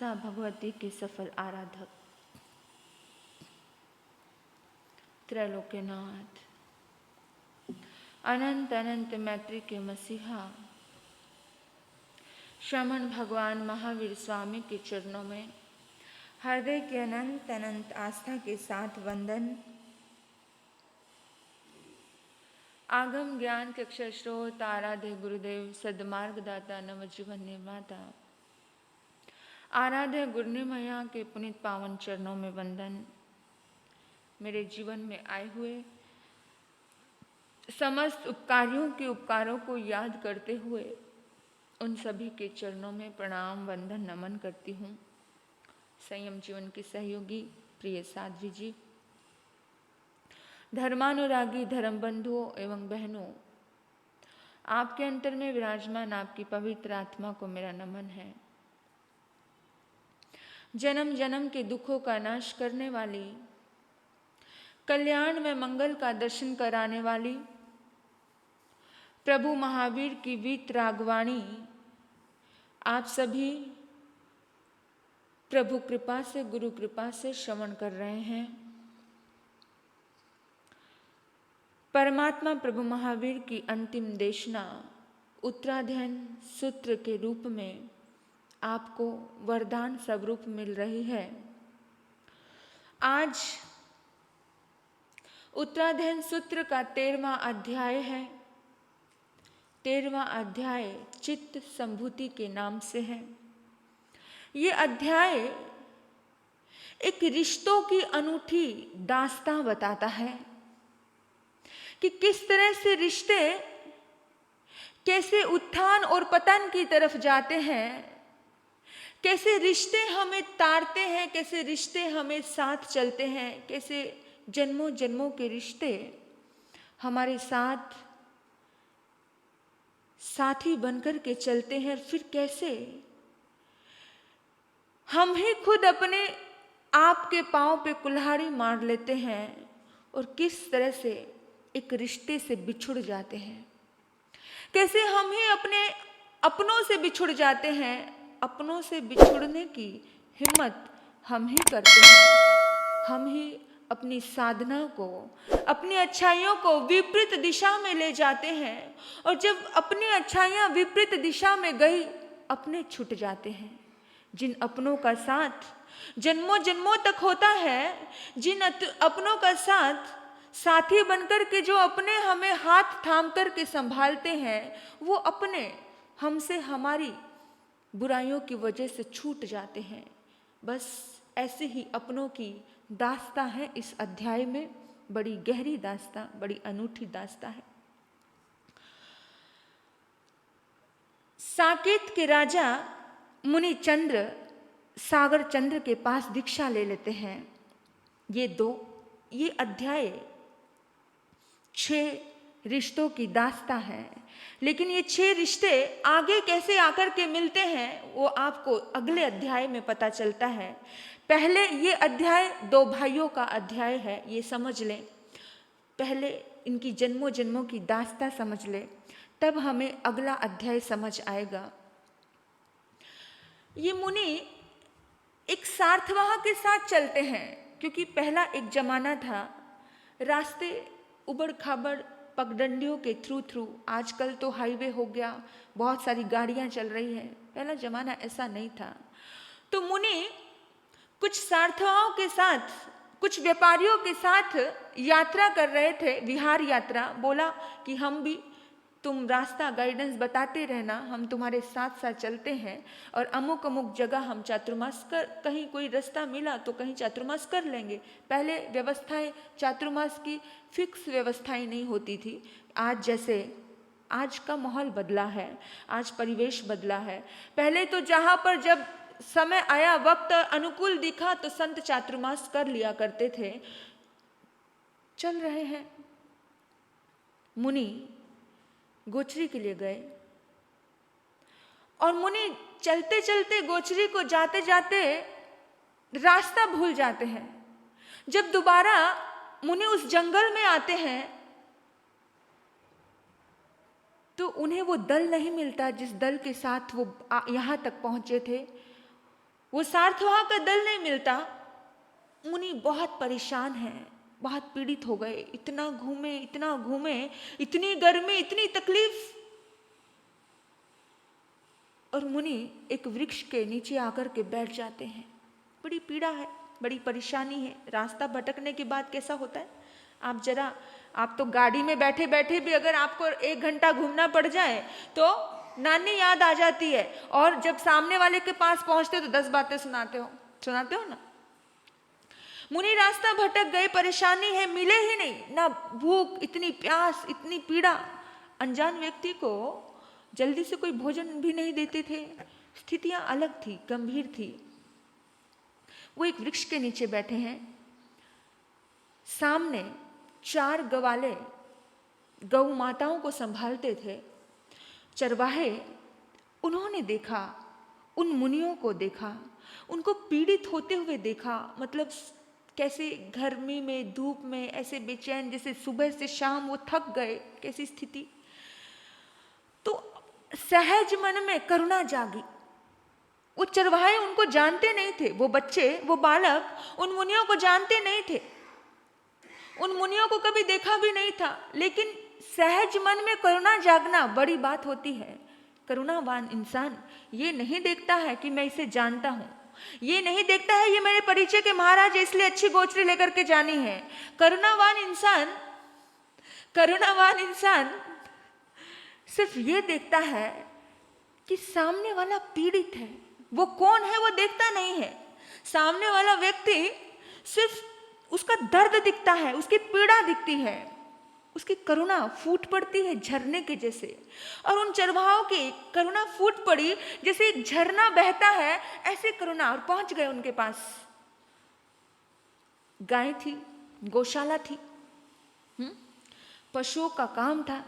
मनसा भगवती के सफल आराधक, त्रैलोक्यनाथ, अनंत अनंत मैत्री के मसीहा, श्रमण भगवान महावीर स्वामी के चरणों में हृदय के अनंत अनंत आस्था के साथ वंदन। आगम ज्ञान के अक्षर स्रोत आराध्य गुरुदेव सद्मार्गदाता नवजीवन निर्माता आराध्य गुरुनी मैया के पुनित पावन चरणों में वंदन। मेरे जीवन में आए हुए समस्त उपकारियों के उपकारों को याद करते हुए उन सभी के चरणों में प्रणाम वंदन नमन करती हूँ। संयम जीवन की सहयोगी प्रिय साध्वी जी, धर्मानुरागी धर्म बंधुओं एवं बहनों, आपके अंतर में विराजमान आपकी पवित्र आत्मा को मेरा नमन है। जन्म जन्म के दुखों का नाश करने वाली, कल्याण में मंगल का दर्शन कराने वाली प्रभु महावीर की वीतरागवाणी आप सभी प्रभु कृपा से, गुरु कृपा से श्रवण कर रहे हैं। परमात्मा प्रभु महावीर की अंतिम देशना उत्तराध्ययन सूत्र के रूप में आपको वरदान स्वरूप मिल रही है। आज उत्तराध्ययन सूत्र का 13वां अध्याय है। 13वां अध्याय चित्त संभूति के नाम से है। ये अध्याय एक रिश्तों की अनूठी दास्तां बताता है कि किस तरह से रिश्ते कैसे उत्थान और पतन की तरफ जाते हैं, कैसे रिश्ते हमें तारते हैं, कैसे रिश्ते हमें साथ चलते हैं, कैसे जन्मों जन्मों के रिश्ते हमारे साथ साथी बनकर के चलते हैं। फिर कैसे हम ही खुद अपने आप के पांव पे कुल्हाड़ी मार लेते हैं और किस तरह से एक रिश्ते से बिछुड़ जाते हैं, कैसे हम ही अपने अपनों से बिछुड़ जाते हैं। अपनों से बिछुड़ने की हिम्मत हम ही करते हैं। हम ही अपनी साधना को, अपनी अच्छाइयों को विपरीत दिशा में ले जाते हैं और जब अपनी अच्छाइयाँ विपरीत दिशा में गई, अपने छूट जाते हैं। जिन अपनों का साथ जन्मों जन्मों तक होता है, जिन अपनों का साथ साथी बनकर के जो अपने हमें हाथ थाम कर के संभालते हैं, वो अपने हमसे हमारी बुराइयों की वजह से छूट जाते हैं। बस ऐसे ही अपनों की दास्तां है इस अध्याय में। बड़ी गहरी दास्तां, बड़ी अनूठी दास्तां है। साकेत के राजा मुनि चंद्र सागर चंद्र के पास दीक्षा ले लेते हैं। ये अध्याय 6 रिश्तों की दास्तां है। लेकिन ये 6 रिश्ते आगे कैसे आकर के मिलते हैं वो आपको अगले अध्याय में पता चलता है। पहले ये अध्याय 2 भाइयों का अध्याय है, ये समझ लें। पहले इनकी जन्मों जन्मों की दास्तां समझ लें, तब हमें अगला अध्याय समझ आएगा। ये मुनि एक सार्थवाह के साथ चलते हैं, क्योंकि पहला एक जमाना था रास्ते उबड़ खाबड़ पगडंडियों के थ्रू। आजकल तो हाईवे हो गया, बहुत सारी गाड़ियां चल रही हैं। पहला जमाना ऐसा नहीं था। तो मुनि कुछ सार्थवाहों के साथ, कुछ व्यापारियों के साथ यात्रा कर रहे थे, विहार यात्रा। बोला कि हम भी, तुम रास्ता गाइडेंस बताते रहना, हम तुम्हारे साथ साथ चलते हैं और अमुक अमुक जगह हम चातुर्मास कर, कहीं कोई रास्ता मिला तो कहीं चातुर्मास कर लेंगे। पहले व्यवस्थाएं चातुर्मास की फिक्स व्यवस्थाएं नहीं होती थी। आज जैसे आज का माहौल बदला है, आज परिवेश बदला है। पहले तो जहाँ पर जब समय आया, वक्त अनुकूल दिखा तो संत चातुर्मास कर लिया करते थे। चल रहे हैं, मुनि गोचरी के लिए गए और मुनि चलते चलते गोचरी को जाते जाते रास्ता भूल जाते हैं। जब दोबारा मुनि उस जंगल में आते हैं तो उन्हें वो दल नहीं मिलता जिस दल के साथ वो यहाँ तक पहुंचे थे। वो सार्थवाह का दल नहीं मिलता। मुनि बहुत परेशान हैं, बहुत पीड़ित हो गए, इतना घूमे, इतनी गर्मी, इतनी तकलीफ। और मुनि एक वृक्ष के नीचे आकर के बैठ जाते हैं। बड़ी पीड़ा है, बड़ी परेशानी है। रास्ता भटकने के बाद कैसा होता है, आप तो गाड़ी में बैठे बैठे भी अगर आपको 1 घंटा घूमना पड़ जाए तो नानी याद आ जाती है, और जब सामने वाले के पास पहुंचते हो तो 10 बातें सुनाते हो ना। मुनि रास्ता भटक गए, परेशानी है, मिले ही नहीं, ना भूख, इतनी प्यास, इतनी पीड़ा। अनजान व्यक्ति को जल्दी से कोई भोजन भी नहीं देते थे। स्थितियां अलग थी, गंभीर थी। वो एक वृक्ष के नीचे बैठे हैं। सामने 4 गवाले गौ माताओं को संभालते थे, चरवाहे। उन्होंने देखा, उन मुनियों को देखा, उनको पीड़ित होते हुए देखा। मतलब कैसे गर्मी में, धूप में ऐसे बेचैन, जैसे सुबह से शाम वो थक गए, कैसी स्थिति। तो सहज मन में करुणा जागी। वो चरवाहे उनको जानते नहीं थे, वो बच्चे, वो बालक उन मुनियों को जानते नहीं थे, उन मुनियों को कभी देखा भी नहीं था। लेकिन सहज मन में करुणा जागना बड़ी बात होती है। करुणावान इंसान ये नहीं देखता है कि मैं इसे जानता हूं, ये नहीं देखता है ये मेरे परिचय के महाराज इसलिए अच्छी गोचरी लेकर के जानी है। करुणावान इंसान सिर्फ ये देखता है कि सामने वाला पीड़ित है। वो कौन है वो देखता नहीं है। सामने वाला व्यक्ति सिर्फ उसका दर्द दिखता है, उसकी पीड़ा दिखती है, उसकी करुणा फूट पड़ती है झरने के जैसे। और उन चरवाहों की करुणा फूट पड़ी जैसे एक झरना बहता है, ऐसे करुणा। और पहुंच गए उनके पास। गाय थी, गौशाला थी, पशुओं का काम था,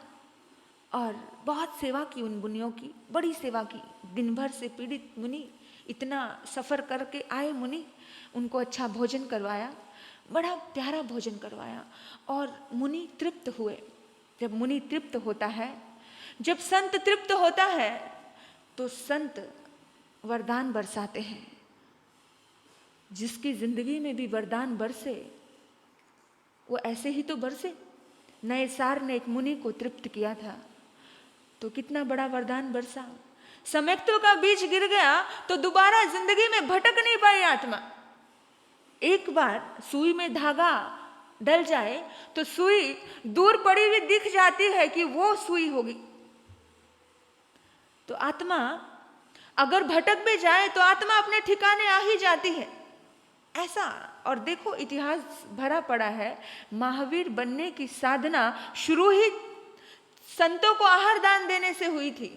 और बहुत सेवा की उन मुनियों की, बड़ी सेवा की। दिन भर से पीड़ित मुनि, इतना सफर करके आए मुनि, उनको अच्छा भोजन करवाया, बड़ा प्यारा भोजन करवाया, और मुनि तृप्त हुए। जब मुनि तृप्त होता है, जब संत तृप्त होता है, तो संत वरदान बरसाते हैं। जिसकी जिंदगी में भी वरदान बरसे वो ऐसे ही तो बरसे। नए सार ने एक मुनि को तृप्त किया था, तो कितना बड़ा वरदान बरसा। सम्यक्तों का बीज गिर गया तो दोबारा जिंदगी में भटक नहीं पाई आत्मा। एक बार सुई में धागा डल जाए तो सुई दूर पड़ी हुई दिख जाती है कि वो सुई होगी। तो आत्मा अगर भटक भी जाए तो आत्मा अपने ठिकाने आ ही जाती है, ऐसा। और देखो इतिहास भरा पड़ा है, महावीर बनने की साधना शुरू ही संतों को आहार दान देने से हुई थी।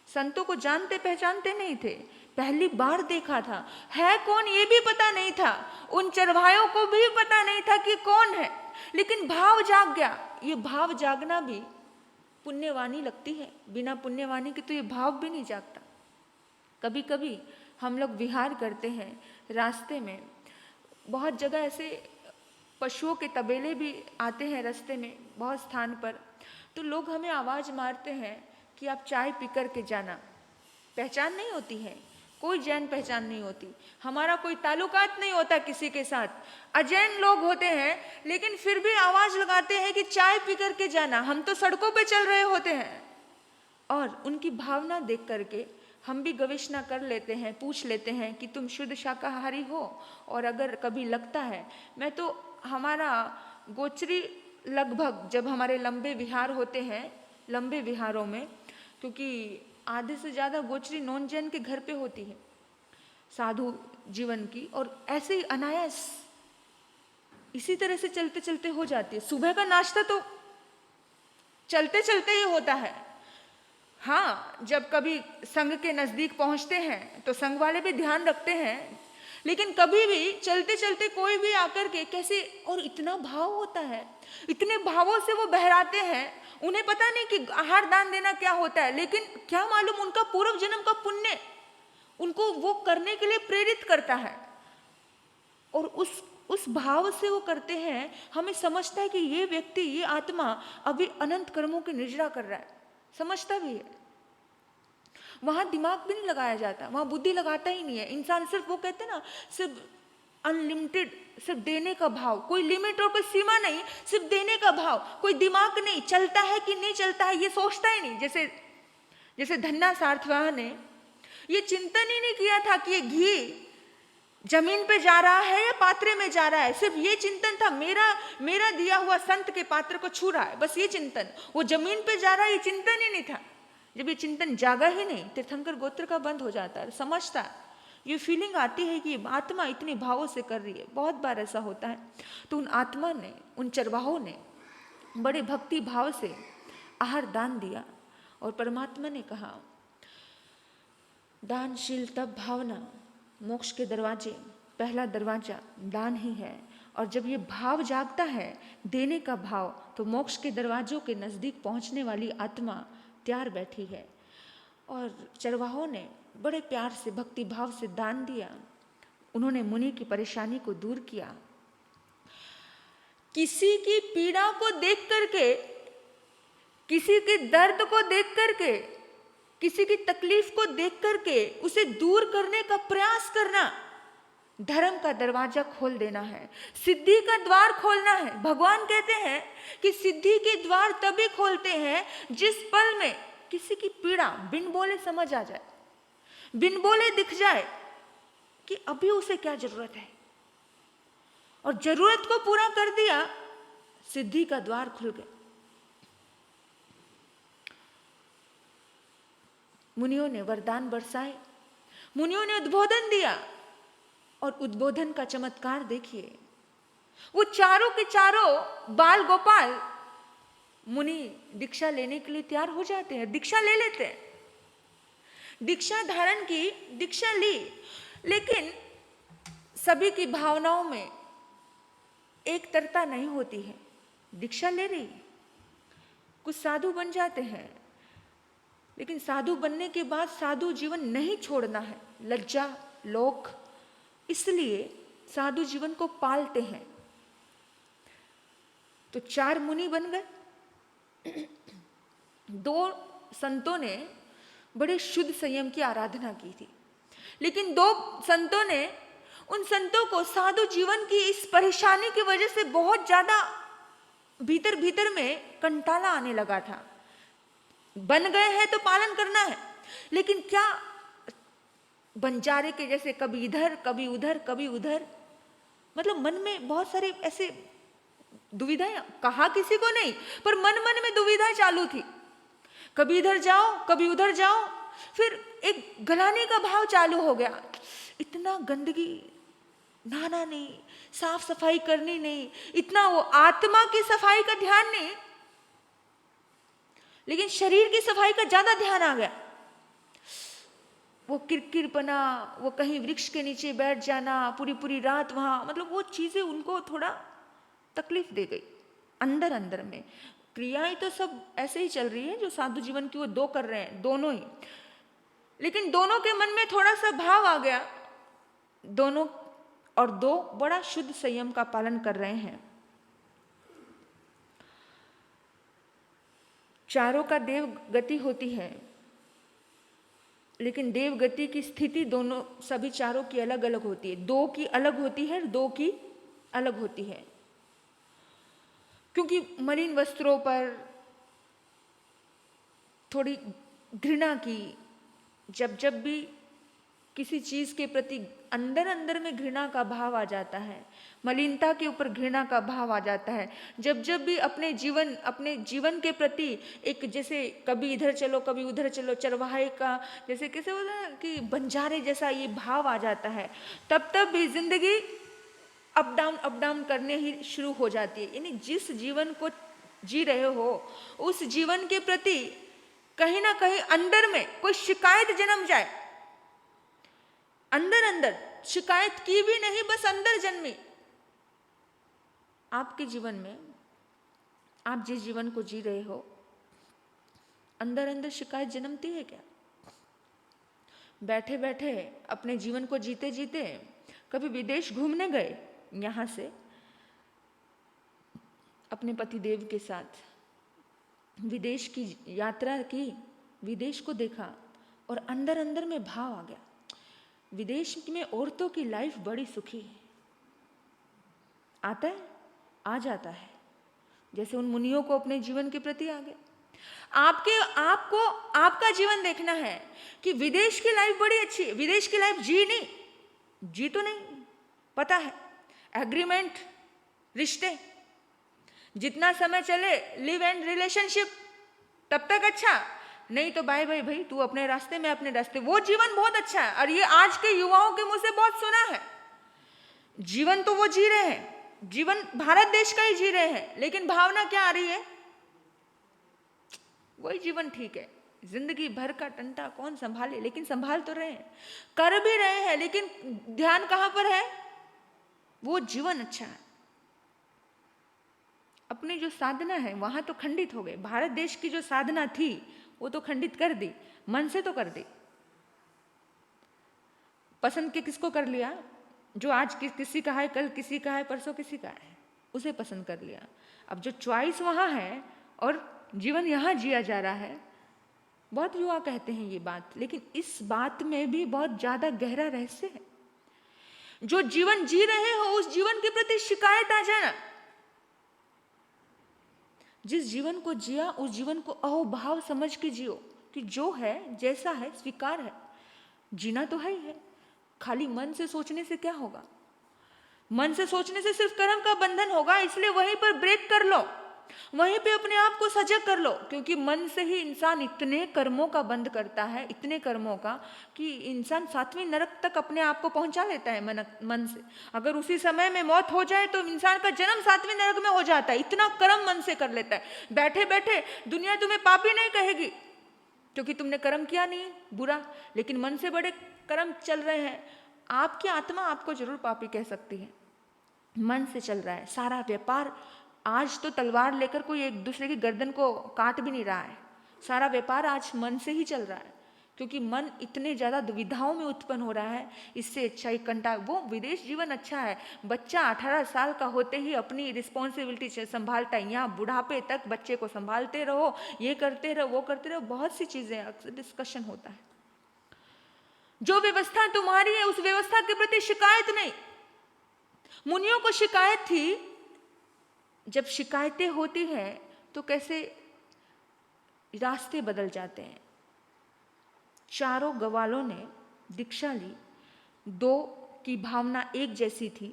संतों को जानते पहचानते नहीं थे, पहली बार देखा था। है कौन ये भी पता नहीं था, उन चरवाहों को भी पता नहीं था कि कौन है, लेकिन भाव जाग गया। ये भाव जागना भी पुण्यवानी लगती है, बिना पुण्यवानी के तो ये भाव भी नहीं जागता। कभी कभी हम लोग विहार करते हैं, रास्ते में बहुत जगह ऐसे पशुओं के तबेले भी आते हैं रास्ते में, बहुत स्थान पर। तो लोग हमें आवाज़ मारते हैं कि आप चाय पी कर के जाना। पहचान नहीं होती है, कोई जैन पहचान नहीं होती, हमारा कोई ताल्लुकात नहीं होता किसी के साथ। अजैन लोग होते हैं, लेकिन फिर भी आवाज़ लगाते हैं कि चाय पी कर के जाना। हम तो सड़कों पे चल रहे होते हैं, और उनकी भावना देख करके हम भी गवेषणा कर लेते हैं, पूछ लेते हैं कि तुम शुद्ध शाकाहारी हो। और अगर कभी लगता है, मैं तो हमारा गोचरी लगभग, जब हमारे लंबे विहार होते हैं, लंबे विहारों में, क्योंकि आधे से ज़्यादा गोचरी नॉन जैन के घर पे होती है, साधु जीवन की, और ऐसे ही अनायास इसी तरह से चलते चलते हो जाती है। सुबह का नाश्ता तो चलते चलते ही होता है। हाँ, जब कभी संघ के नज़दीक पहुँचते हैं तो संघ वाले भी ध्यान रखते हैं, लेकिन कभी भी चलते चलते कोई भी आकर के कैसे, और इतना भाव होता है, इतने भावों से वो बहराते हैं। उन्हें पता नहीं कि आहार दान देना क्या होता है, लेकिन क्या मालूम उनका पूर्व जन्म का पुण्य उनको वो करने के लिए प्रेरित करता है, और उस भाव से वो करते हैं। हमें समझता है कि ये व्यक्ति, ये आत्मा अभी अनंत कर्मों की निर्जरा कर रहा है, समझता भी है। वहाँ दिमाग भी नहीं लगाया जाता, वहाँ बुद्धि लगाता ही नहीं है इंसान। सिर्फ वो कहते हैं ना, सिर्फ अनलिमिटेड, सिर्फ देने का भाव, कोई लिमिट और कोई सीमा नहीं, सिर्फ देने का भाव, कोई दिमाग नहीं, चलता है कि नहीं चलता है ये सोचता ही नहीं। जैसे धन्ना सार्थवाह ने ये चिंतन ही नहीं किया था कि ये घी जमीन पे जा रहा है या पात्रे में जा रहा है, सिर्फ ये चिंतन था मेरा दिया हुआ संत के पात्र को छू रहा है, बस ये चिंतन। वो जमीन पे जा रहा है ये चिंतन ही नहीं था। जब ये चिंतन जागा ही नहीं, तीर्थंकर गोत्र का बंद हो जाता है, समझता है, ये फीलिंग आती है कि आत्मा इतने भावों से कर रही है। बहुत बार ऐसा होता है। तो उन आत्मा ने, उन चरवाहों ने बड़े भक्ति भाव से आहार दान दिया और परमात्मा ने कहा दानशील तब भावना, मोक्ष के दरवाजे, पहला दरवाजा दान ही है। और जब ये भाव जागता है, देने का भाव, तो मोक्ष के दरवाजों के नज़दीक पहुंचने वाली आत्मा तैयार बैठी है। और चरवाहों ने बड़े प्यार से, भक्ति भाव से दान दिया। उन्होंने मुनि की परेशानी को दूर किया। किसी की पीड़ा को देख करके, किसी के दर्द को देख करके, किसी की तकलीफ को देख करके उसे दूर करने का प्रयास करना धर्म का दरवाजा खोल देना है, सिद्धि का द्वार खोलना है। भगवान कहते हैं कि सिद्धि के द्वार तभी खोलते हैं जिस पल में किसी की पीड़ा बिन बोले समझ आ जाए, बिन बोले दिख जाए कि अभी उसे क्या जरूरत है, और जरूरत को पूरा कर दिया, सिद्धि का द्वार खुल गया। मुनियों ने वरदान बरसाए, मुनियों ने उद्बोधन दिया, और उद्बोधन का चमत्कार देखिए। वो चारों के चारों बाल गोपाल मुनि दीक्षा लेने के लिए तैयार हो जाते हैं, दीक्षा ले लेते हैं, दीक्षा धारण की, दीक्षा ली। लेकिन सभी की भावनाओं में एक तरता नहीं होती है। दीक्षा ले रही, कुछ साधु बन जाते हैं, लेकिन साधु बनने के बाद साधु जीवन नहीं छोड़ना है, लज्जा लोक, इसलिए साधु जीवन को पालते हैं। तो 4 मुनि बन गए। 2 संतों ने बड़े शुद्ध संयम की आराधना की थी, लेकिन 2 संतों ने, उन संतों को साधु जीवन की इस परेशानी की वजह से बहुत ज्यादा भीतर भीतर में कंटाला आने लगा था। बन गए हैं तो पालन करना है, लेकिन क्या बंजारे के जैसे कभी इधर कभी उधर कभी उधर, मतलब मन में बहुत सारे ऐसे दुविधाएं, कहा किसी को नहीं, पर मन मन में दुविधा चालू थी। कभी इधर जाओ कभी उधर जाओ, फिर एक गलाने का भाव चालू हो गया। इतना गंदगी नहाना नहीं, साफ सफाई करनी नहीं, इतना वो आत्मा की सफाई का ध्यान नहीं, लेकिन शरीर की सफाई का ज्यादा ध्यान आ गया। वो किरकिरपना, वो कहीं वृक्ष के नीचे बैठ जाना पूरी पूरी रात वहां, मतलब वो चीजें उनको थोड़ा तकलीफ दे गई अंदर अंदर में। क्रियाएं तो सब ऐसे ही चल रही है जो साधु जीवन की वो 2 कर रहे हैं, दोनों ही, लेकिन दोनों के मन में थोड़ा सा भाव आ गया, दोनों, और 2 बड़ा शुद्ध संयम का पालन कर रहे हैं। चारों का देव गति होती है, लेकिन देव गति की स्थिति दोनों, सभी चारों की अलग अलग होती है। 2 की अलग होती है, 2 की अलग होती है, क्योंकि मलिन वस्त्रों पर थोड़ी घृणा की, जब भी किसी चीज के प्रति अंदर अंदर में घृणा का भाव आ जाता है, मलिनता के ऊपर घृणा का भाव आ जाता है, जब भी अपने जीवन के प्रति एक, जैसे कभी इधर चलो कभी उधर चलो, चरवाहे का जैसे कैसे होता है कि बंजारे जैसा ये भाव आ जाता है, तब भी जिंदगी अप डाउन करने ही शुरू हो जाती है। यानी जिस जीवन को जी रहे हो, उस जीवन के प्रति कहीं ना कहीं अंदर में कोई शिकायत जन्म जाए, अंदर अंदर शिकायत की भी नहीं, बस अंदर जन्मी। आपके जीवन में, आप जिस जीवन को जी रहे हो, अंदर अंदर शिकायत जन्मती है क्या? बैठे बैठे अपने जीवन को जीते जीते कभी विदेश घूमने गए, यहाँ से अपने पतिदेव के साथ विदेश की यात्रा की, विदेश को देखा, और अंदर अंदर में भाव आ गया, विदेश में औरतों की लाइफ बड़ी सुखी है। आता है, आ जाता है, जैसे उन मुनियों को अपने जीवन के प्रति आ गया। आपको आपका जीवन देखना है कि विदेश की लाइफ बड़ी अच्छी है, विदेश की लाइफ जी तो नहीं, पता है, एग्रीमेंट, रिश्ते, जितना समय चले लिव एंड रिलेशनशिप, तब तक अच्छा, नहीं तो बाय बाय भाई, तू अपने रास्ते में अपने रास्ते, वो जीवन बहुत अच्छा है। और ये आज के युवाओं के मुंह से बहुत सुना है। जीवन तो वो जी रहे हैं, जीवन भारत देश का ही जी रहे हैं, लेकिन भावना क्या आ रही है, वही जीवन ठीक है। जिंदगी भर का टंटा कौन संभाले, लेकिन संभाल तो रहे हैं, कर भी रहे हैं, लेकिन ध्यान कहां पर है, वो जीवन अच्छा है। अपनी जो साधना है वहां तो खंडित हो गए, भारत देश की जो साधना थी वो तो खंडित कर दी, मन से तो कर दी। पसंद के किसको कर लिया, जो आज किसी का है, कल किसी का है, परसों किसी का है, उसे पसंद कर लिया। अब जो चॉइस वहां है और जीवन यहाँ जिया जा रहा है। बहुत युवा कहते हैं ये बात, लेकिन इस बात में भी बहुत ज्यादा गहरा रहस्य है। जो जीवन जी रहे हो उस जीवन के प्रति शिकायत आ जाना। जिस जीवन को जिया उस जीवन को अहोभाव समझ के जियो कि जो है जैसा है स्वीकार है, जीना तो है ही है। खाली मन से सोचने से क्या होगा, मन से सोचने से सिर्फ कर्म का बंधन होगा। इसलिए वहीं पर ब्रेक कर लो, वहीं पे अपने आप को सजग कर लो, क्योंकि मन से ही इंसान इतने कर्मों का बंध करता है, इतने कर्मों का, कि इंसान 7वें नरक तक अपने आप को पहुंचा लेता है मन से। अगर उसी समय में मौत हो जाए तो इंसान का जन्म 7वें नरक में हो जाता है, इतना कर्म मन से कर लेता है। बैठे बैठे दुनिया तुम्हें पापी नहीं कहेगी क्योंकि तुमने कर्म किया नहीं बुरा, लेकिन मन से बड़े कर्म चल रहे हैं। आपकी आत्मा आपको जरूर पापी कह सकती है, मन से चल रहा है सारा व्यापार। आज तो तलवार लेकर कोई एक दूसरे की गर्दन को काट भी नहीं रहा है, सारा व्यापार आज मन से ही चल रहा है, क्योंकि मन इतने ज़्यादा दुविधाओं में उत्पन्न हो रहा है। इससे अच्छा ही कंटा, वो विदेश जीवन अच्छा है। बच्चा 18 साल का होते ही अपनी रिस्पॉन्सिबिलिटी संभालता है, यहाँ बुढ़ापे तक बच्चे को संभालते रहो, ये करते रहो, वो करते रहो, बहुत सी चीज़ें अक्सर डिस्कशन होता है। जो व्यवस्था तुम्हारी है उस व्यवस्था के प्रति शिकायत नहीं। मुनियों को शिकायत थी। जब शिकायतें होती हैं तो कैसे रास्ते बदल जाते हैं। चारों गवालों ने दीक्षा ली, 2 की भावना एक जैसी थी।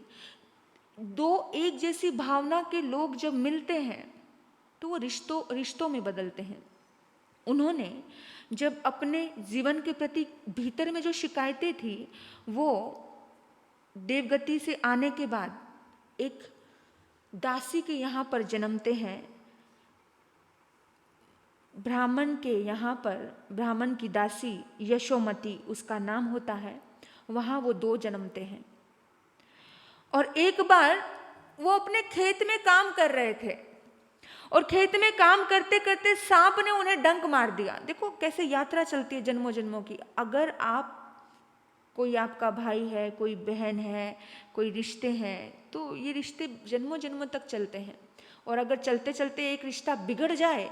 2 एक जैसी भावना के लोग जब मिलते हैं तो वो रिश्तों में बदलते हैं। उन्होंने जब अपने जीवन के प्रति भीतर में जो शिकायतें थी वो देवगति से आने के बाद एक दासी के यहाँ पर जन्मते हैं। ब्राह्मण के यहाँ पर ब्राह्मण की दासी यशोमती उसका नाम होता है, वहाँ वो 2 जन्मते हैं। और एक बार वो अपने खेत में काम कर रहे थे और खेत में काम करते करते सांप ने उन्हें डंक मार दिया। देखो कैसे यात्रा चलती है जन्मों जन्मों की। अगर आप कोई आपका भाई है, कोई बहन है, कोई रिश्ते हैं, तो ये रिश्ते जन्मों जन्मों तक चलते हैं। और अगर चलते चलते एक रिश्ता बिगड़ जाए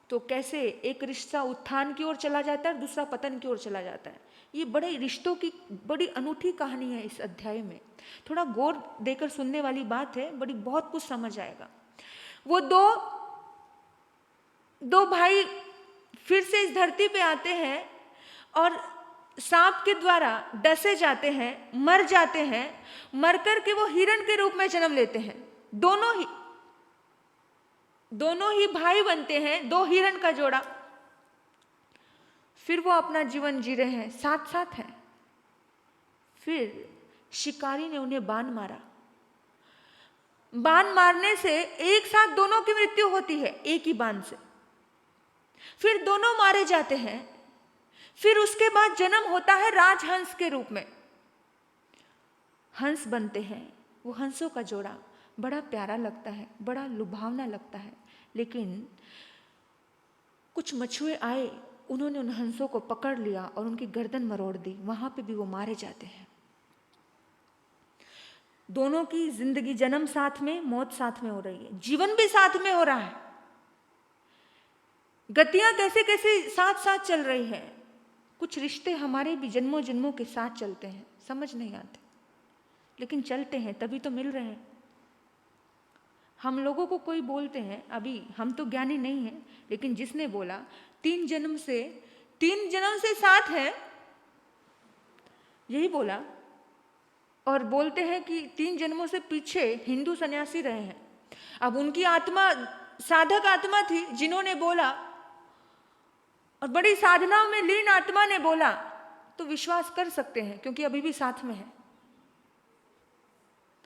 तो कैसे एक रिश्ता उत्थान की ओर चला जाता है और दूसरा पतन की ओर चला जाता है। ये बड़े रिश्तों की बड़ी अनूठी कहानी है इस अध्याय में। थोड़ा गौर देकर सुनने वाली बात है, बड़ी बहुत कुछ समझ आएगा। वो दो भाई फिर से इस धरती पे आते हैं और सांप के द्वारा डसे जाते हैं, मर जाते हैं। मरकर के वो हिरण के रूप में जन्म लेते हैं। दोनों ही भाई बनते हैं, 2 हिरण का जोड़ा। फिर वो अपना जीवन जी रहे हैं, साथ साथ हैं। फिर शिकारी ने उन्हें बाण मारा। बाण मारने से एक साथ दोनों की मृत्यु होती है, एक ही बाण से। फिर दोनों मारे जाते हैं। फिर उसके बाद जन्म होता है राजहंस के रूप में, हंस बनते हैं। वो हंसों का जोड़ा बड़ा प्यारा लगता है, बड़ा लुभावना लगता है। लेकिन कुछ मछुए आए, उन्होंने उन हंसों को पकड़ लिया और उनकी गर्दन मरोड़ दी। वहां पे भी वो मारे जाते हैं। दोनों की जिंदगी, जन्म साथ में, मौत साथ में हो रही है, जीवन भी साथ में हो रहा है। गतियां कैसे कैसे साथ साथ चल रही है। कुछ रिश्ते हमारे भी जन्मों जन्मों के साथ चलते हैं, समझ नहीं आते, लेकिन चलते हैं, तभी तो मिल रहे हैं। हम लोगों को कोई बोलते हैं, अभी हम तो ज्ञानी नहीं हैं, लेकिन जिसने बोला 3 जन्म से साथ है, यही बोला, और बोलते हैं कि 3 जन्मों से पीछे हिंदू सन्यासी रहे हैं। अब उनकी आत्मा साधक आत्मा थी जिन्होंने बोला, और बड़ी साधनाओं में लीन आत्मा ने बोला, तो विश्वास कर सकते हैं, क्योंकि अभी भी साथ में है,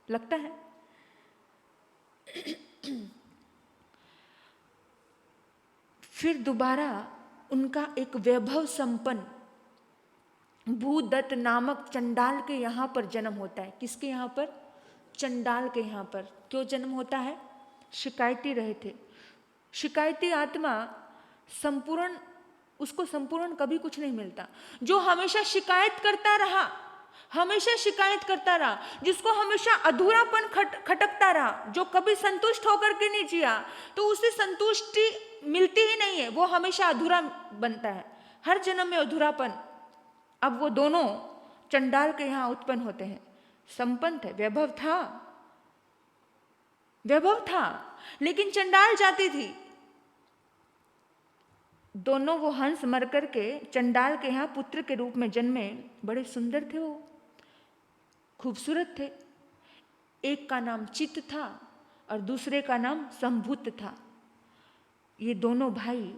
लगता है। फिर दोबारा उनका एक वैभव संपन्न भूदत्त नामक चंडाल के यहाँ पर जन्म होता है। किसके यहाँ पर? चंडाल के यहाँ पर। क्यों जन्म होता है? शिकायती रहे थे। शिकायती आत्मा उसको संपूर्ण कभी कुछ नहीं मिलता। जो हमेशा शिकायत करता रहा, जिसको हमेशा अधूरापन खटकता रहा, जो कभी संतुष्ट होकर के नहीं जिया, तो उसे संतुष्टि मिलती ही नहीं है, वो हमेशा अधूरा बनता है, हर जन्म में अधूरापन। अब वो दोनों चंडाल के यहाँ उत्पन्न होते हैं। संपन्न थे, वैभव था, लेकिन चंडाल जाति थी। दोनों वो हंस मर करके चंडाल के यहाँ पुत्र के रूप में जन्मे। बड़े सुंदर थे, वो खूबसूरत थे। एक का नाम चित्त था और दूसरे का नाम संभूत था। ये दोनों भाई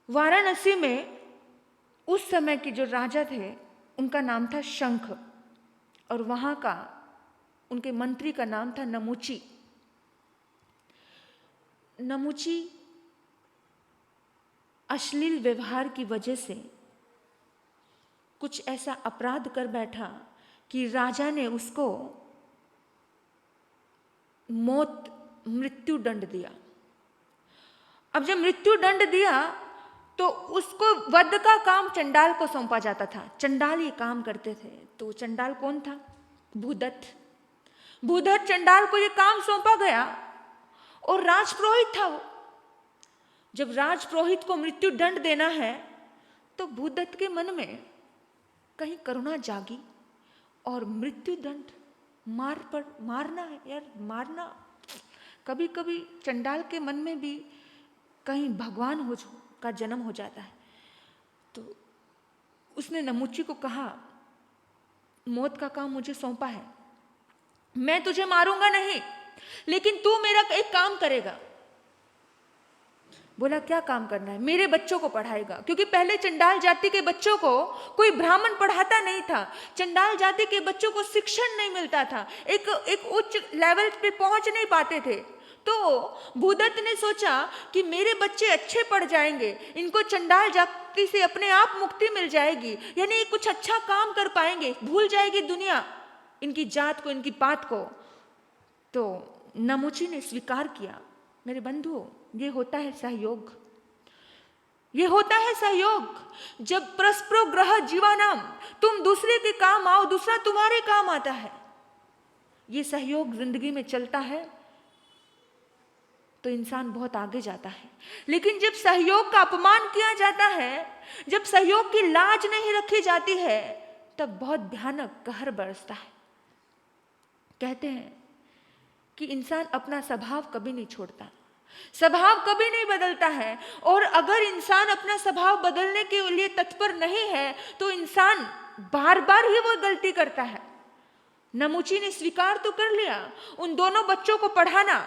वाराणसी में उस समय के जो राजा थे, उनका नाम था शंख, और वहां का उनके मंत्री का नाम था नमुची। नमुची अश्लील व्यवहार की वजह से कुछ ऐसा अपराध कर बैठा कि राजा ने उसको मृत्यु दंड दिया। अब जब मृत्यु दंड दिया तो उसको वध का काम चंडाल को सौंपा जाता था। चंडाल ये काम करते थे। तो चंडाल कौन था? भूदत्त चंडाल को ये काम सौंपा गया, और राजपुरोहित था वो। जब राजपुरोहित को मृत्यु दंड देना है, तो भूदत्त के मन में कहीं करुणा जागी, और मृत्यु दंड मारना है यार, मारना। कभी कभी चंडाल के मन में भी कहीं भगवान का जन्म हो जाता है। तो उसने नमुची को कहा, मौत का काम मुझे सौंपा है, मैं तुझे मारूंगा नहीं, लेकिन तू मेरा एक काम करेगा। बोला, क्या काम करना है? मेरे बच्चों को पढ़ाएगा, क्योंकि पहले चंडाल जाति के बच्चों को कोई ब्राह्मण पढ़ाता नहीं था। चंडाल जाति के बच्चों को शिक्षण नहीं मिलता था, एक उच्च लेवल पे पहुंच नहीं पाते थे। तो भूदत्त ने सोचा कि मेरे बच्चे अच्छे पढ़ जाएंगे, इनको चंडाल जाति से अपने आप मुक्ति मिल जाएगी, यानी ये कुछ अच्छा काम कर पाएंगे, भूल जाएगी दुनिया इनकी जात को, इनकी पात को। तो नमुची ने स्वीकार किया। मेरे बंधुओं, ये होता है सहयोग, ये होता है सहयोग। जब परस्परो ग्रह जीवानाम, तुम दूसरे के काम आओ, दूसरा तुम्हारे काम आता है। ये सहयोग जिंदगी में चलता है तो इंसान बहुत आगे जाता है। लेकिन जब सहयोग का अपमान किया जाता है, जब सहयोग की लाज नहीं रखी जाती है, तब बहुत भयानक कहर बरसता है। कहते हैं कि इंसान अपना स्वभाव कभी नहीं छोड़ता, स्वभाव कभी नहीं बदलता है। और अगर इंसान अपना स्वभाव बदलने के लिए तत्पर नहीं है, तो इंसान बार बार ही वो गलती करता है। नमुची ने स्वीकार तो कर लिया, उन दोनों बच्चों को पढ़ाना।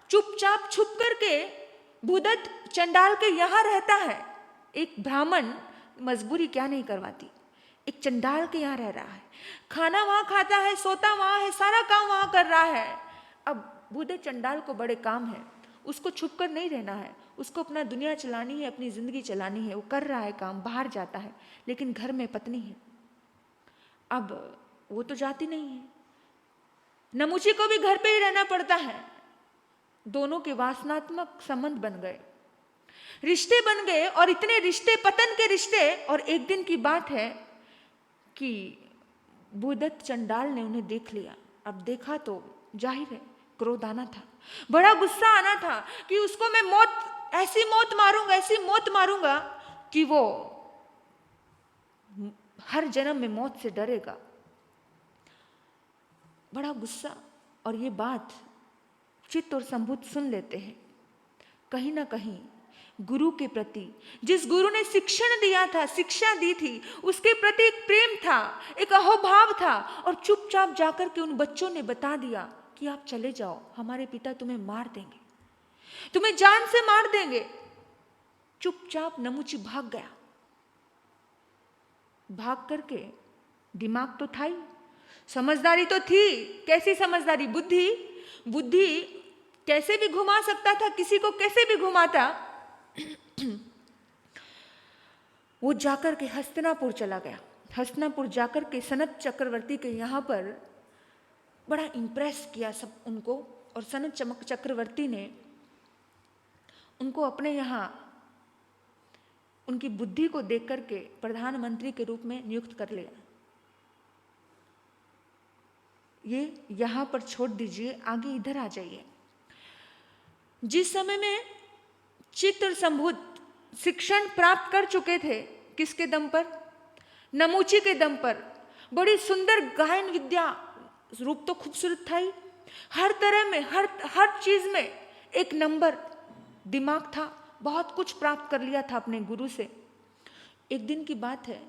चुपचाप छुप करके भूदत्त चंडाल के यहाँ रहता है। एक ब्राह्मण मजबूरी क्या नहीं करवाती, एक चंडाल के यहाँ रह रहा है, खाना वहाँ खाता है, सोता वहाँ है, सारा काम वहाँ कर रहा है। अब भूदत्त चंडाल को बड़े काम है, उसको छुप कर नहीं रहना है, उसको अपना दुनिया चलानी है, अपनी जिंदगी चलानी है। वो कर रहा है काम, बाहर जाता है, लेकिन घर में पत्नी है। अब वो तो जाती नहीं है, नमुची को भी घर पे ही रहना पड़ता है। दोनों के वासनात्मक संबंध बन गए, रिश्ते बन गए, और इतने रिश्ते, पतन के रिश्ते। और एक दिन की बात है कि भूदत्त चंडाल ने उन्हें देख लिया। अब देखा तो जाहिर है क्रोध आना था, बड़ा गुस्सा आना था कि उसको मैं ऐसी मौत मारूंगा कि वो हर जन्म में मौत से डरेगा। बड़ा गुस्सा, और ये बात चित्त और संभूत सुन लेते हैं। कहीं ना कहीं गुरु के प्रति, जिस गुरु ने शिक्षण दिया था, शिक्षा दी थी, उसके प्रति एक प्रेम था, एक अहोभाव था, और चुपचाप जाकर के उन बच्चों ने बता दिया कि आप चले जाओ, हमारे पिता तुम्हें मार देंगे, तुम्हें जान से मार देंगे। चुपचाप नमुची भाग गया। भाग करके, दिमाग तो था ही, समझदारी तो थी। कैसी समझदारी? बुद्धि। बुद्धि कैसे भी घुमा सकता था, किसी को कैसे भी घुमाता। वो जाकर के हस्तिनापुर चला गया। हस्तिनापुर जाकर के सनत चक्रवर्ती के यहाँ पर बड़ा इम्प्रेस किया सब उनको, और सनत चक्रवर्ती ने उनको अपने यहाँ उनकी बुद्धि को देख करके प्रधानमंत्री के रूप में नियुक्त कर लिया। ये यहाँ पर छोड़ दीजिए, आगे इधर आ जाइए। जिस समय में चित्त और संभूत शिक्षण प्राप्त कर चुके थे, किसके दम पर? नमूची के दम पर। बड़ी सुंदर गायन विद्या, रूप तो खूबसूरत था ही, हर तरह में, हर चीज में एक नंबर, दिमाग था, बहुत कुछ प्राप्त कर लिया था अपने गुरु से। एक दिन की बात है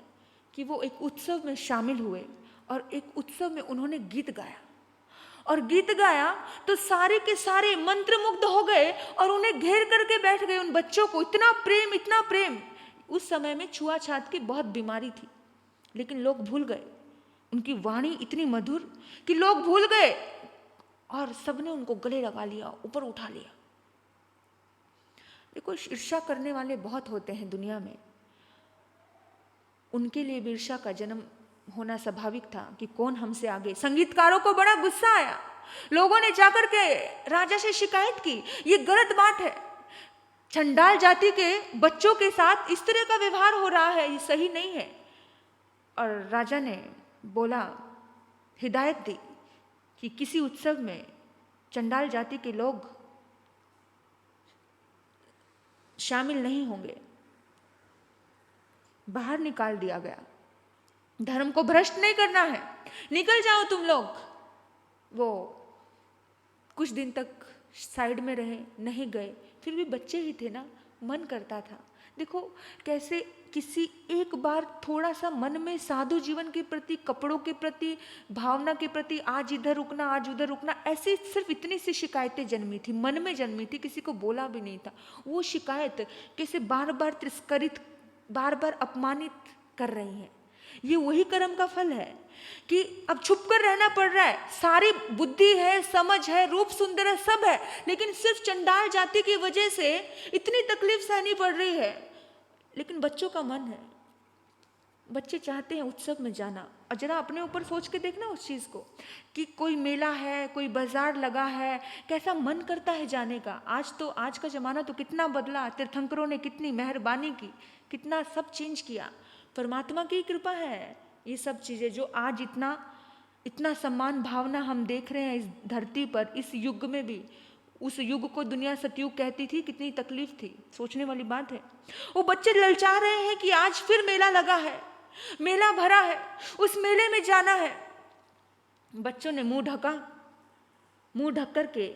कि वो एक उत्सव में शामिल हुए, और एक उत्सव में उन्होंने गीत गाया, और गीत गाया तो सारे के सारे मंत्रमुग्ध हो गए और उन्हें घेर करके बैठ गए। उन बच्चों को इतना प्रेम, इतना प्रेम। उस समय में छुआछात की बहुत बीमारी थी, लेकिन लोग भूल गए। उनकी वाणी इतनी मधुर कि लोग भूल गए, और सबने उनको गले लगा लिया, ऊपर उठा लिया। देखो, ईर्ष्या करने वाले बहुत होते हैं दुनिया में। उनके लिए भी ईर्ष्या का जन्म होना स्वाभाविक था कि कौन हमसे आगे। संगीतकारों को बड़ा गुस्सा आया। लोगों ने जाकर के राजा से शिकायत की, ये गलत बात है, चंडाल जाति के बच्चों के साथ इस तरह का व्यवहार हो रहा है, ये सही नहीं है। और राजा ने बोला, हिदायत दी कि किसी उत्सव में चंडाल जाति के लोग शामिल नहीं होंगे। बाहर निकाल दिया गया। धर्म को भ्रष्ट नहीं करना है, निकल जाओ तुम लोग। वो कुछ दिन तक साइड में रहे, नहीं गए। फिर भी बच्चे ही थे ना, मन करता था। देखो कैसे किसी एक बार थोड़ा सा मन में साधु जीवन के प्रति, कपड़ों के प्रति, भावना के प्रति, आज इधर रुकना, आज उधर रुकना, ऐसी सिर्फ इतनी सी शिकायतें जन्मी थी, मन में जन्मी थी, किसी को बोला भी नहीं था। वो शिकायत कैसे बार बार तिरस्कृत, बार बार अपमानित कर रही है। ये वही कर्म का फल है कि अब छुप कर रहना पड़ रहा है। सारी बुद्धि है, समझ है, रूप सुंदर है, सब है, लेकिन सिर्फ चंडाल जाति की वजह से इतनी तकलीफ सहनी पड़ रही है। लेकिन बच्चों का मन है, बच्चे चाहते हैं उत्सव में जाना। और जरा अपने ऊपर सोच के देखना उस चीज को कि कोई मेला है, कोई बाजार लगा है, कैसा मन करता है जाने का। आज का जमाना तो कितना बदला, तीर्थंकरों ने कितनी मेहरबानी की, कितना सब चेंज किया। परमात्मा की कृपा है ये सब चीजें, जो आज इतना सम्मान भावना हम देख रहे हैं इस धरती पर, इस युग में भी। उस युग को दुनिया सतयुग कहती थी, कितनी तकलीफ थी, सोचने वाली बात है। वो बच्चे ललचा रहे हैं कि आज फिर मेला लगा है, मेला भरा है, उस मेले में जाना है। बच्चों ने मुंह ढक करके,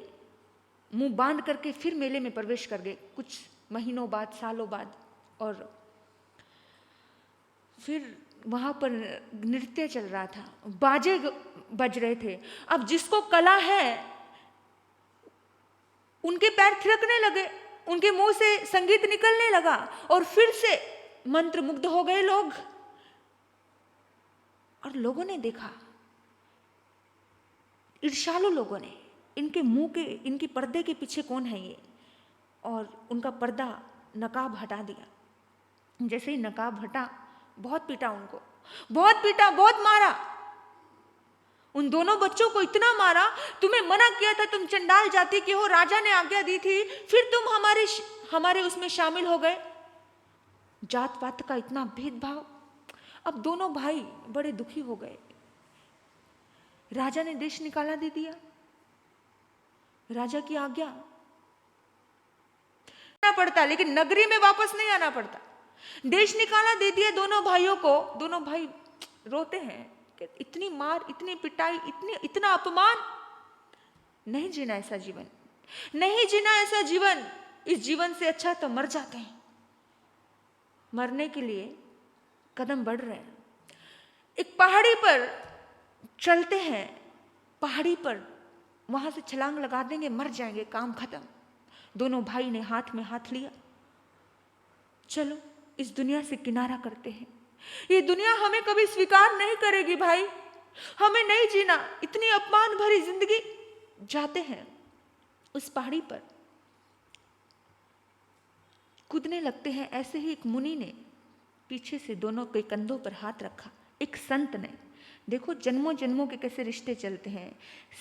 मुंह बांध करके फिर मेले में प्रवेश कर गए, कुछ महीनों बाद, सालों बाद। और फिर वहां पर नृत्य चल रहा था, बाजे बज रहे थे। अब जिसको कला है उनके पैर थिरकने लगे, उनके मुंह से संगीत निकलने लगा, और फिर से मंत्रमुग्ध हो गए लोग। और लोगों ने देखा, ईर्ष्यालु लोगों ने, इनके मुंह के, इनके पर्दे के पीछे कौन है ये, और उनका पर्दा, नकाब हटा दिया। जैसे ही नकाब हटा, बहुत पीटा उनको, बहुत पीटा, बहुत मारा। उन दोनों बच्चों को इतना मारा, तुम्हें मना किया था, तुम चंडाल जाति के हो, राजा ने आज्ञा दी थी, फिर तुम हमारे उसमें शामिल हो गए। जात पात का इतना भेदभाव। अब दोनों भाई बड़े दुखी हो गए। राजा ने देश निकाला दे दिया, राजा की आज्ञा आना पड़ता, लेकिन नगरी में वापस नहीं आना पड़ता। देश निकाला दे दिया दोनों भाइयों को। दोनों भाई रोते हैं कि इतनी मार, इतनी पिटाई, इतना अपमान, नहीं जीना ऐसा जीवन, नहीं जीना ऐसा जीवन, इस जीवन से अच्छा तो मर जाते हैं। मरने के लिए कदम बढ़ रहे हैं। एक पहाड़ी पर चलते हैं, पहाड़ी पर वहां से छलांग लगा देंगे, मर जाएंगे, काम खत्म। दोनों भाई ने हाथ में हाथ लिया, चलो इस दुनिया से किनारा करते हैं। ये दुनिया हमें कभी स्वीकार नहीं करेगी भाई, हमें नहीं जीना इतनी अपमान भरी जिंदगी। जाते हैं उस पहाड़ी पर, कूदने लगते हैं। ऐसे ही एक मुनि ने पीछे से दोनों के कंधों पर हाथ रखा, एक संत ने। देखो जन्मों जन्मों के कैसे रिश्ते चलते हैं।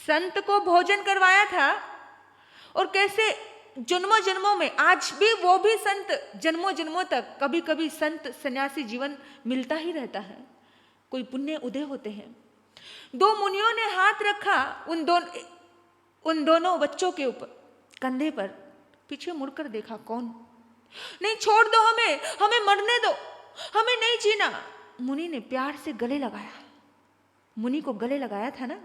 संत को भोजन करवाया था और कैसे जन्मों जन्मों में, आज भी वो भी संत जन्मों जन्मों तक, कभी कभी संत सन्यासी जीवन मिलता ही रहता है, कोई पुण्य उदय होते हैं। दो मुनियों ने हाथ रखा उन दोनों बच्चों के ऊपर, कंधे पर। पीछे मुड़कर देखा, कौन? नहीं, छोड़ दो हमें, हमें मरने दो, हमें नहीं जीना। मुनि ने प्यार से गले लगाया, मुनि को गले लगाया था ना,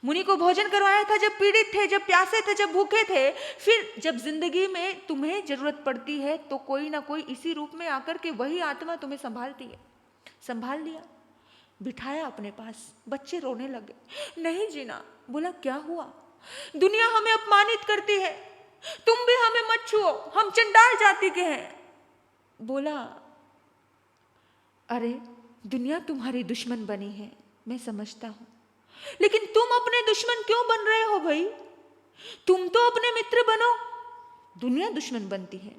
मुनि को भोजन करवाया था जब पीड़ित थे, जब प्यासे थे, जब भूखे थे। फिर जब जिंदगी में तुम्हें जरूरत पड़ती है तो कोई ना कोई इसी रूप में आकर के वही आत्मा तुम्हें संभालती है। संभाल लिया, बिठाया अपने पास। बच्चे रोने लगे, नहीं जीना। बोला क्या हुआ? दुनिया हमें अपमानित करती है, तुम भी हमें मत छुओ, हम चंडाल जाति के हैं। बोला अरे दुनिया तुम्हारी दुश्मन बनी है, मैं समझता हूं, लेकिन तुम अपने दुश्मन क्यों बन रहे हो भाई? तुम तो अपने मित्र बनो, दुनिया दुश्मन बनती है।